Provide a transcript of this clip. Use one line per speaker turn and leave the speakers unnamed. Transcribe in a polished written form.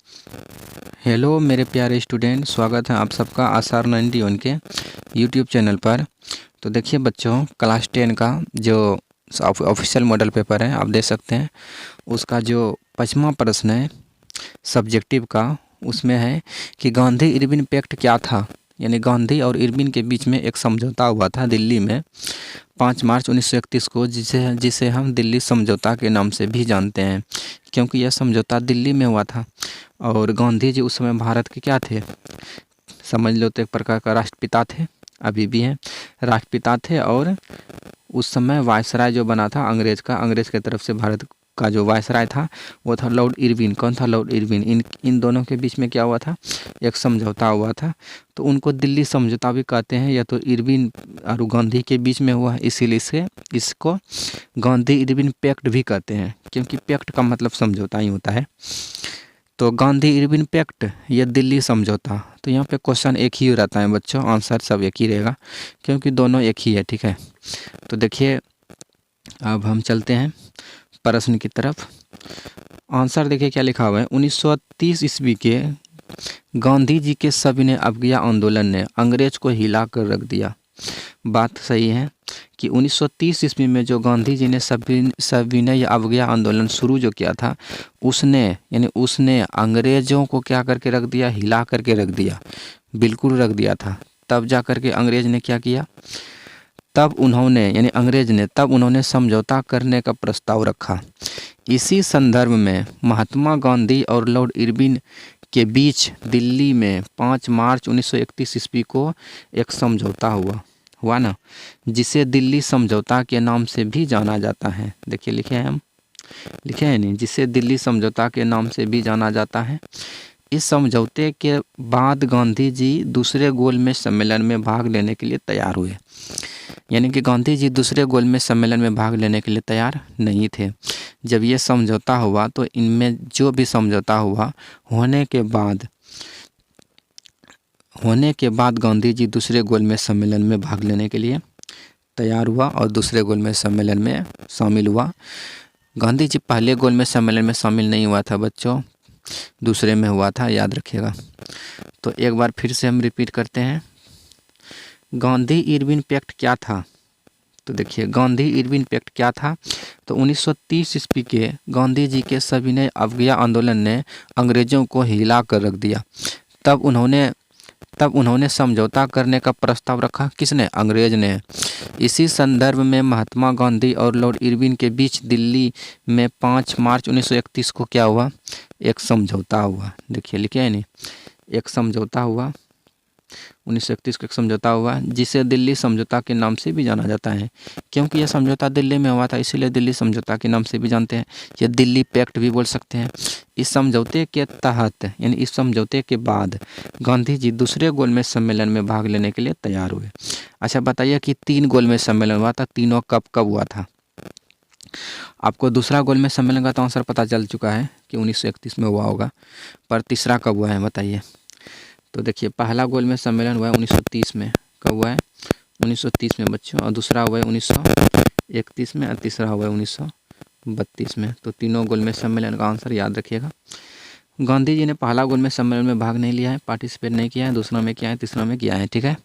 Hello मेरे प्यारे student, स्वागत है आप सबका आसार 91 के यूट्यूब चैनल पर। तो देखिए बच्चों, क्लास 10 का जो ऑफिशियल मॉडल पेपर है आप देख सकते हैं, उसका जो 5वां प्रश्न है सब्जेक्टिव का, उसमें है कि गांधी इरविन पैक्ट क्या था। यानी गांधी और इरविन के बीच में एक समझौता हुआ था दिल्ली में 5 मार्च 1931 को, जिसे हम दिल्ली समझौता के नाम से भी जानते हैं, क्योंकि यह समझौता दिल्ली में हुआ था। और गांधी जी उस समय भारत के क्या थे, समझ लो तो एक प्रकार का राष्ट्रपिता थे, अभी भी हैं, राष्ट्रपिता थे। और उस समय वायसराय जो बना था अंग्रेज का, अंग्रेज की तरफ से भारत का जो वायसराय था वो था लॉर्ड इरविन। कौन था? Lord Irwin. इन दोनों के बीच में क्या हुआ था? एक समझौता हुआ था, तो उनको दिल्ली समझौता भी कहते हैं। या तो इरविन और गांधी के बीच में हुआ है, इसीलिए इसको गांधी इरविन पैक्ट भी कहते हैं, क्योंकि पैक्ट का मतलब समझौता ही होता है। तो गांधी इरविन पैक्ट या दिल्ली समझौता, तो यहाँ पे क्वेश्चन एक ही रहता है बच्चों, आंसर सब एक ही रहेगा, क्योंकि दोनों एक ही है। ठीक है, तो देखिए अब हम चलते हैं प्रश्न की तरफ। आंसर देखिए क्या लिखा हुआ है। 1930 ईस्वी के गांधी जी के सविनय अवज्ञा आंदोलन ने अंग्रेज को हिला कर रख दिया। बात सही है कि 1930 ईस्वी में जो गांधी जी ने सविनय अवज्ञा आंदोलन शुरू जो किया था, उसने अंग्रेज़ों को क्या करके रख दिया? हिला करके रख दिया, बिल्कुल रख दिया था। तब जा कर के अंग्रेज ने क्या किया? तब उन्होंने समझौता करने का प्रस्ताव रखा। इसी संदर्भ में महात्मा गांधी और लॉर्ड इरविन के बीच दिल्ली में 5 मार्च 1931 ईस्वी को एक समझौता हुआ ना, जिसे दिल्ली समझौता के नाम से भी जाना जाता है। देखिए लिखे हैं नहीं, जिसे दिल्ली समझौता के नाम से भी जाना जाता है। इस समझौते के बाद गांधी जी दूसरे गोलमेज सम्मेलन में भाग लेने के लिए तैयार हुए। यानी कि गांधी जी दूसरे गोलमेज सम्मेलन में भाग लेने के लिए तैयार नहीं थे। जब ये समझौता हुआ तो इनमें जो भी समझौता हुआ होने के बाद गांधी जी दूसरे गोलमेज सम्मेलन में भाग लेने के लिए तैयार हुआ और दूसरे गोलमेज सम्मेलन में शामिल हुआ। गांधी जी पहले गोलमेज सम्मेलन में शामिल नहीं हुआ था बच्चों, दूसरे में हुआ था, याद रखिएगा। तो एक बार फिर से हम रिपीट करते हैं, गांधी इरविन पैक्ट क्या था। तो देखिए गांधी इरविन पैक्ट क्या था। तो 1930 ईस्वी के गांधी जी के सविनय अवज्ञा आंदोलन ने अंग्रेजों को हिला कर रख दिया। तब उन्होंने समझौता करने का प्रस्ताव रखा। किसने? अंग्रेज ने। इसी संदर्भ में महात्मा गांधी और लॉर्ड इरविन के बीच दिल्ली में 5 मार्च 1931 को क्या हुआ? एक समझौता हुआ। देखिए लिखे है नहीं, एक समझौता हुआ 1931 को, एक समझौता हुआ जिसे दिल्ली समझौता के नाम से भी जाना जाता है। क्योंकि यह समझौता दिल्ली में हुआ था, इसीलिए दिल्ली समझौता के नाम से भी जानते हैं, या दिल्ली पैक्ट भी बोल सकते हैं। इस समझौते के तहत यानी इस समझौते के बाद गांधी जी दूसरे गोलमेज सम्मेलन में भाग लेने के लिए तैयार हुए। अच्छा बताइए कि 3 गोलमेज सम्मेलन हुआ था, तीनों कब कब हुआ था? आपको दूसरा गोलमेज सम्मेलन का तो आंसर पता चल चुका है कि 1931 में हुआ होगा, पर तीसरा कब हुआ है बताइए। तो देखिए पहला गोलमेज सम्मेलन हुआ है 1930 में। कब हुआ है? 1930 में बच्चों। और दूसरा हुआ है 1931 में, और तीसरा हुआ है 1932 में। तो तीनों गोलमेज सम्मेलन का आंसर याद रखिएगा। गांधी जी ने पहला गोलमेज सम्मेलन में भाग नहीं लिया है, पार्टिसिपेट नहीं किया है, दूसरा में किया है, तीसरा में किया है। ठीक है,